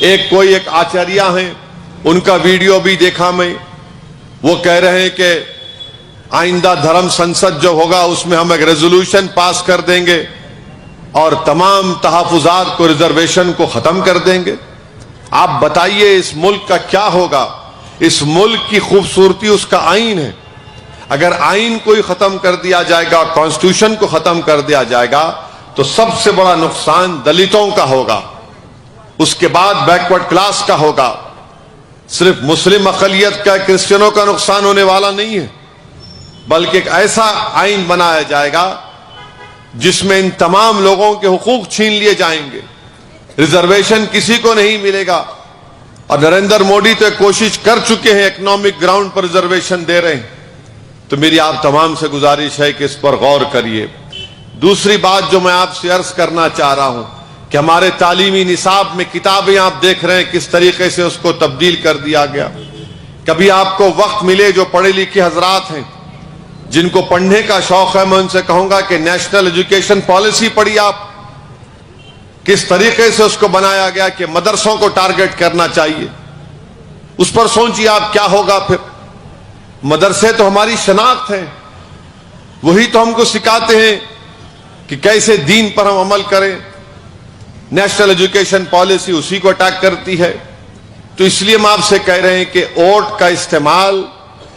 ایک آچاریہ ہیں، ان کا ویڈیو بھی دیکھا میں، وہ کہہ رہے ہیں کہ آئندہ دھرم سنسد جو ہوگا اس میں ہم ایک ریزولوشن پاس کر دیں گے اور تمام تحفظات کو، ریزرویشن کو ختم کر دیں گے۔ آپ بتائیے اس ملک کا کیا ہوگا؟ اس ملک کی خوبصورتی اس کا آئین ہے۔ اگر آئین کو ہی ختم کر دیا جائے گا، کانسٹیٹیوشن کو ختم کر دیا جائے گا، تو سب سے بڑا نقصان دلتوں کا ہوگا، اس کے بعد بیکورڈ کلاس کا ہوگا۔ صرف مسلم اقلیت کا، کرسچنوں کا نقصان ہونے والا نہیں ہے، بلکہ ایک ایسا آئین بنایا جائے گا جس میں ان تمام لوگوں کے حقوق چھین لیے جائیں گے، ریزرویشن کسی کو نہیں ملے گا۔ اور نریندر مودی تو ایک کوشش کر چکے ہیں، اکنامک گراؤنڈ پر ریزرویشن دے رہے ہیں۔ تو میری آپ تمام سے گزارش ہے کہ اس پر غور کریے۔ دوسری بات جو میں آپ سے عرض کرنا چاہ رہا ہوں کہ ہمارے تعلیمی نصاب میں کتابیں آپ دیکھ رہے ہیں کس طریقے سے اس کو تبدیل کر دیا گیا۔ کبھی آپ کو وقت ملے، جو پڑھے لکھے حضرات ہیں جن کو پڑھنے کا شوق ہے، میں ان سے کہوں گا کہ نیشنل ایجوکیشن پالیسی پڑھی آپ، کس طریقے سے اس کو بنایا گیا کہ مدرسوں کو ٹارگٹ کرنا چاہیے، اس پر سوچیے آپ کیا ہوگا۔ پھر مدرسے تو ہماری شناخت ہے، وہی تو ہم کو سکھاتے ہیں کہ کیسے دین پر ہم عمل کریں۔ نیشنل ایجوکیشن پالیسی اسی کو اٹیک کرتی ہے۔ تو اس لیے ہم آپ سے کہہ رہے ہیں کہ ووٹ کا استعمال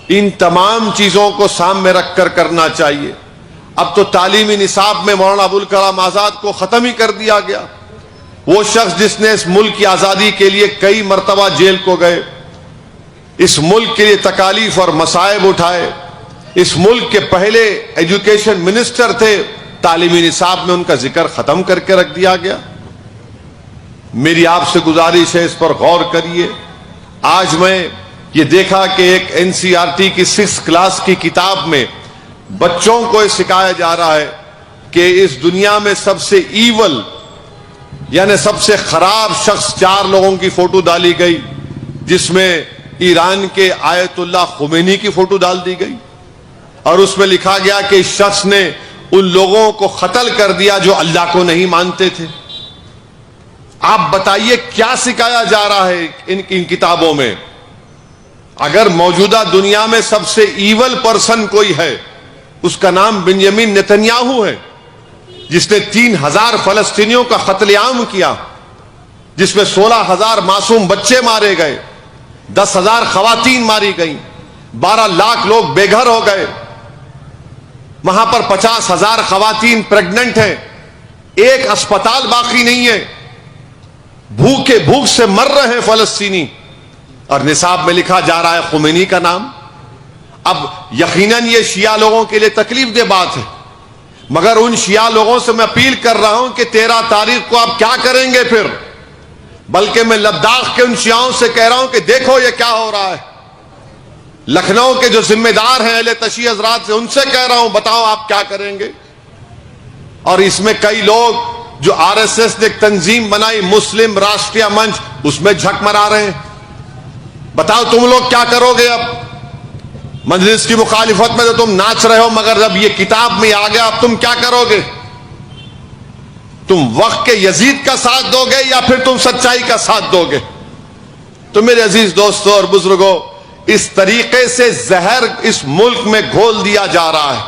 ان تمام چیزوں کو سامنے رکھ کر کرنا چاہیے۔ اب تو تعلیمی نصاب میں مولانا ابوالکلام آزاد کو ختم ہی کر دیا گیا، وہ شخص جس نے اس ملک کی آزادی کے لیے کئی مرتبہ جیل کو گئے، اس ملک کے لیے تکالیف اور مصائب اٹھائے، اس ملک کے پہلے ایجوکیشن منسٹر تھے، تعلیمی نصاب میں ان کا ذکر ختم کر کے رکھ دیا گیا۔ میری آپ سے گزارش ہے اس پر غور کریے۔ آج میں یہ دیکھا کہ ایک NCERT کی 6 کلاس کی کتاب میں بچوں کو یہ سکھایا جا رہا ہے کہ اس دنیا میں سب سے ایول، یعنی سب سے خراب شخص 4 لوگوں کی فوٹو ڈالی گئی، جس میں ایران کے آیت اللہ خمینی کی فوٹو ڈال دی گئی، اور اس میں لکھا گیا کہ اس شخص نے ان لوگوں کو قتل کر دیا جو اللہ کو نہیں مانتے تھے۔ آپ بتائیے کیا سکھایا جا رہا ہے ان کتابوں میں؟ اگر موجودہ دنیا میں سب سے ایول پرسن کوئی ہے، اس کا نام بنیامین نتنیاہو ہے، جس نے 3000 فلسطینیوں کا قتل عام کیا، جس میں 16,000 معصوم بچے مارے گئے، 10,000 خواتین ماری گئیں، 12 لاکھ لوگ بے گھر ہو گئے، وہاں پر 50,000 خواتین پریگننٹ ہیں، ایک اسپتال باقی نہیں ہے، بھوک سے مر رہے ہیں فلسطینی، اور نصاب میں لکھا جا رہا ہے خمینی کا نام۔ اب یقیناً یہ شیعہ لوگوں کے لیے تکلیف دہ بات ہے، مگر ان شیعہ لوگوں سے میں اپیل کر رہا ہوں کہ 13 تاریخ کو آپ کیا کریں گے پھر؟ بلکہ میں لداخ کے ان شیعوں سے کہہ رہا ہوں کہ دیکھو یہ کیا ہو رہا ہے۔ لکھنؤ کے جو ذمہ دار ہیں اہل تشیع حضرات سے ان سے کہہ رہا ہوں بتاؤ آپ کیا کریں گے۔ اور اس میں کئی لوگ جو RSS نے ایک تنظیم بنائی مسلم راشٹریہ منچ، اس میں جھک مرا رہے ہیں۔ بتاؤ تم لوگ کیا کرو گے؟ اب مجلس کی مخالفت میں تو تم ناچ رہے ہو، مگر جب یہ کتاب میں آ گیا اب تم کیا کرو گے؟ تم وقت کے یزید کا ساتھ دو گے یا پھر تم سچائی کا ساتھ دو گے؟ تو میرے عزیز دوستوں اور بزرگوں، اس طریقے سے زہر اس ملک میں گھول دیا جا رہا ہے،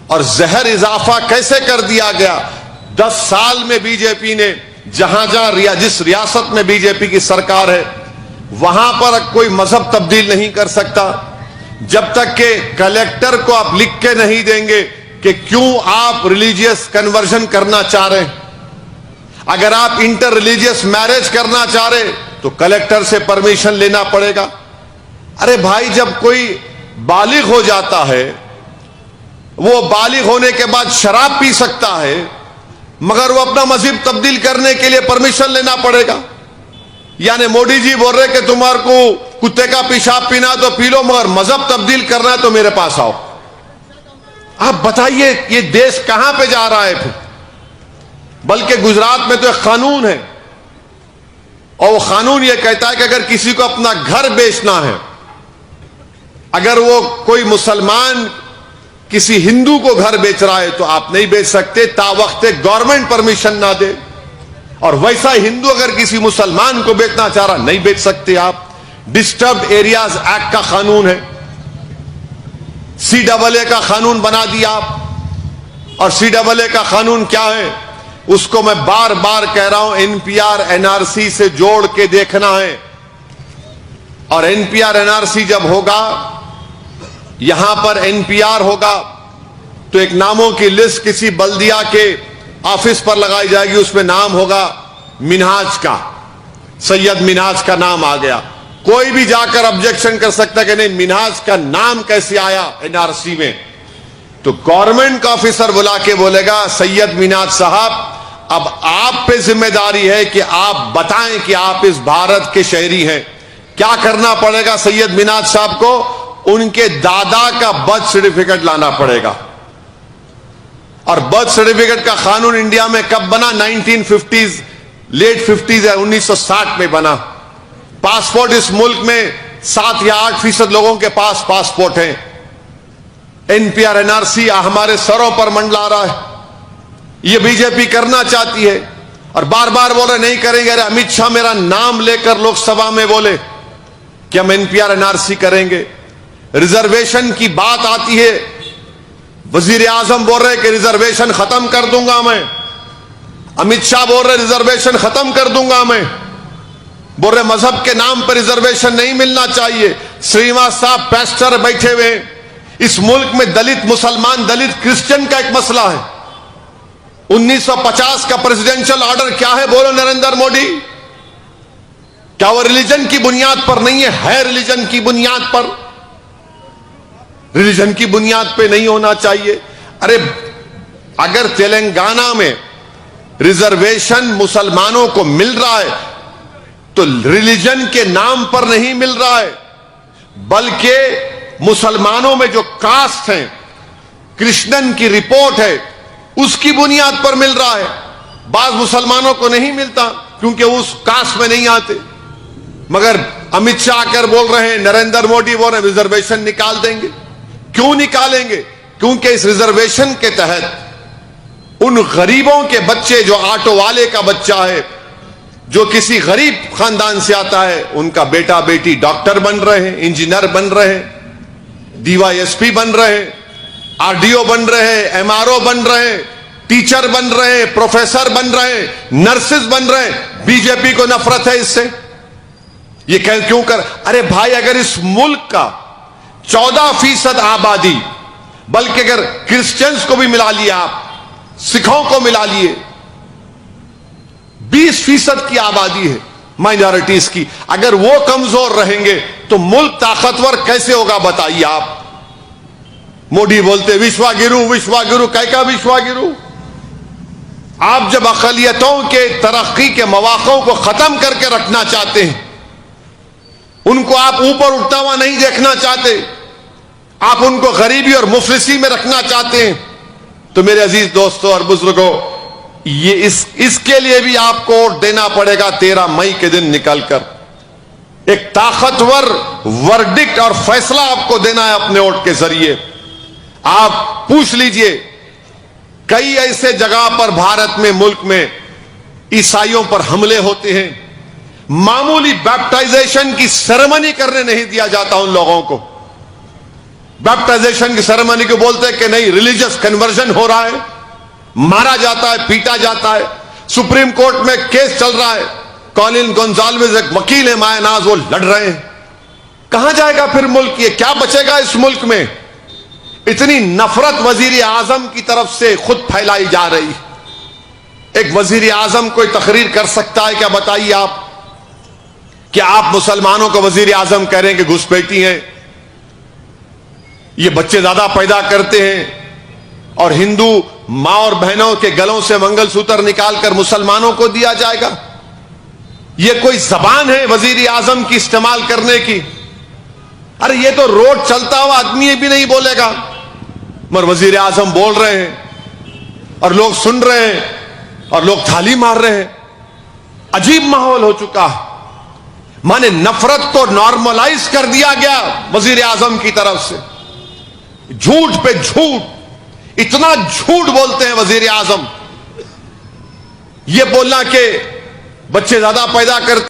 اور زہر اضافہ کیسے کر دیا گیا؟ 10 سال میں بی جے پی نے جہاں جس ریاست میں بی جے پی کی سرکار ہے وہاں پر کوئی مذہب تبدیل نہیں کر سکتا جب تک کہ کلیکٹر کو آپ لکھ کے نہیں دیں گے کہ کیوں آپ ریلیجیس کنورژن کرنا چاہ رہے ہیں۔ اگر آپ انٹر ریلیجیس میرج کرنا چاہ رہے تو کلیکٹر سے پرمیشن لینا پڑے گا۔ ارے بھائی، جب کوئی بالغ ہو جاتا ہے، وہ بالغ ہونے کے بعد شراب پی سکتا ہے، مگر وہ اپنا مذہب تبدیل کرنے کے لیے پرمیشن لینا پڑے گا۔ یعنی مودی جی بول رہے کہ تمہارے کو کتے کا پیشاب پینا تو پی لو، مگر مذہب تبدیل کرنا ہے تو میرے پاس آؤ۔ آپ بتائیے یہ دیش کہاں پہ جا رہا ہے پھر؟ بلکہ گجرات میں تو ایک قانون ہے، اور وہ قانون یہ کہتا ہے کہ اگر کسی کو اپنا گھر بیچنا ہے، اگر وہ کوئی مسلمان کسی ہندو کو گھر بیچ رہا ہے تو آپ نہیں بیچ سکتے تا وقت گورنمنٹ پرمیشن نہ دے۔ اور ویسا ہندو اگر کسی مسلمان کو بیچنا چاہ رہا نہیں بیچ سکتے آپ. ڈسٹربڈ ایریاز ایکٹ کا قانون ہے, CAA کا قانون بنا دیا آپ. اور CAA کا قانون کیا ہے اس کو میں بار بار کہہ رہا ہوں, NPR NRC سے جوڑ کے دیکھنا ہے. اور NPR NRC جب ہوگا, یہاں پر NPR ہوگا تو ایک ناموں کی لسٹ کسی بلدیہ کے آفس پر لگائی جائے گی, اس میں نام ہوگا منہاج کا, سید منہاج کا نام آ گیا. کوئی بھی جا کر آبجیکشن کر سکتا کہ نہیں منہاج کا نام کیسے آیا NRC میں. تو گورنمنٹ کا آفیسر بلا کے بولے گا سید منہاج صاحب اب آپ پہ ذمہ داری ہے کہ آپ بتائیں کہ آپ اس بھارت کے شہری ہیں. کیا کرنا پڑے گا سید منہاج صاحب کو؟ ان کے دادا کا برتھ سرٹیفکیٹ لانا پڑے گا. اور برتھ سرٹیفکیٹ کا قانون انڈیا میں کب بنا؟ 1950s, لیٹ 50s ہے, 1960 میں بنا. پاسپورٹ اس ملک میں 7 یا 8% لوگوں کے پاس پاسپورٹ ہیں. NPR NRC ہمارے سروں پر منڈلا رہا ہے. یہ BJP کرنا چاہتی ہے اور بار بار بول رہے نہیں کریں گے. ارے امت شاہ میرا نام لے کر لوک سبھا میں بولے کہ ہم NPR NRC کریں گے. ریزرویشن کی بات آتی ہے, وزیر اعظم بول رہے کہ ریزرویشن ختم کر دوں گا میں. امت شاہ بول رہے ریزرویشن ختم کر دوں گا میں. بول رہے مذہب کے نام پر ریزرویشن نہیں ملنا چاہیے. سریواس صاحب پیسٹر بیٹھے ہوئے ہیں. اس ملک میں دلت مسلمان, دلت کرسچن کا ایک مسئلہ ہے. 1950 کا پریزیڈنشل آرڈر کیا ہے بولو نریندر مودی؟ کیا وہ ریلیجن کی بنیاد پر نہیں ہے ریلیجن کی بنیاد پر. ریلیجن کی بنیاد پہ نہیں ہونا چاہیے. ارے اگر تلنگانہ میں ریزرویشن مسلمانوں کو مل رہا ہے تو ریلیجن کے نام پر نہیں مل رہا ہے, بلکہ مسلمانوں میں جو کاسٹ ہیں, کرشنن کی رپورٹ ہے, اس کی بنیاد پر مل رہا ہے. بعض مسلمانوں کو نہیں ملتا کیونکہ اس کاسٹ میں نہیں آتے. مگر امت شاہ کر بول رہے ہیں, نریندر مودی بول رہے ہیں ریزرویشن نکال دیں گے. کیوں نکالیں گے؟ کیونکہ اس ریزرویشن کے تحت ان غریبوں کے بچے, جو آٹو والے کا بچہ ہے, جو کسی غریب خاندان سے آتا ہے, ان کا بیٹا بیٹی ڈاکٹر بن رہے ہیں, انجینئر بن رہے ہیں, DYSP بن رہے ہیں, RDO بن رہے ہیں, MRO بن رہے ہیں, ٹیچر بن رہے ہیں, پروفیسر بن رہے ہیں, نرسز بن رہے ہیں. BJP کو نفرت ہے اس سے. یہ کیوں کر؟ ارے بھائی اگر اس ملک کا 14% آبادی, بلکہ اگر کرسچنز کو بھی ملا لیا آپ, سکھوں کو ملا لیے, 20% کی آبادی ہے مائنارٹیز کی, اگر وہ کمزور رہیں گے تو ملک طاقتور کیسے ہوگا بتائیے آپ. موڈی بولتے وشوا گرو وشوا گرو, کا وشوا گرو؟ آپ جب اقلیتوں کے ترقی کے مواقع کو ختم کر کے رکھنا چاہتے ہیں, ان کو آپ اوپر اٹھتا ہوا نہیں دیکھنا چاہتے, آپ ان کو غریبی اور مفلسی میں رکھنا چاہتے ہیں, تو میرے عزیز دوستوں اور بزرگوں, یہ اس کے لیے بھی آپ کو ووٹ دینا پڑے گا 13 مئی کے دن نکل کر. ایک طاقتور ورڈکٹ اور فیصلہ آپ کو دینا ہے اپنے ووٹ کے ذریعے. آپ پوچھ لیجئے, کئی ایسے جگہ پر بھارت میں, ملک میں عیسائیوں پر حملے ہوتے ہیں, معمولی بیپٹائزیشن کی سیریمنی کرنے نہیں دیا جاتا ان لوگوں کو. بیپٹائزیشن کی سیریمنی کو بولتے ہیں کہ نہیں ریلیجس کنورژن ہو رہا ہے, مارا جاتا ہے, پیٹا جاتا ہے. سپریم کورٹ میں کیس چل رہا ہے, کولن گونزالویز ایک وکیل ہے مائع ناز, وہ لڑ رہے ہیں. کہاں جائے گا پھر ملک؟ یہ کیا بچے گا اس ملک میں؟ اتنی نفرت وزیر اعظم کی طرف سے خود پھیلائی جا رہی. ایک وزیر اعظم کوئی تقریر کر سکتا ہے کیا بتائیے آپ؟ کہ آپ مسلمانوں کو وزیر اعظم کہہ رہے ہیں کہ گھسپیٹی ہیں, یہ بچے زیادہ پیدا کرتے ہیں, اور ہندو ماں اور بہنوں کے گلوں سے منگل سوتر نکال کر مسلمانوں کو دیا جائے گا؟ یہ کوئی زبان ہے وزیر اعظم کی استعمال کرنے کی؟ ارے یہ تو روڈ چلتا ہوا آدمی بھی نہیں بولے گا, مگر وزیر اعظم بول رہے ہیں اور لوگ سن رہے ہیں اور لوگ تھالی مار رہے ہیں. عجیب ماحول ہو چکا ہے. مانے نفرت کو نارملائز کر دیا گیا وزیر اعظم کی طرف سے. جھوٹ پہ جھوٹ, اتنا جھوٹ بولتے ہیں وزیر اعظم. یہ بولنا کہ بچے زیادہ پیدا کرتے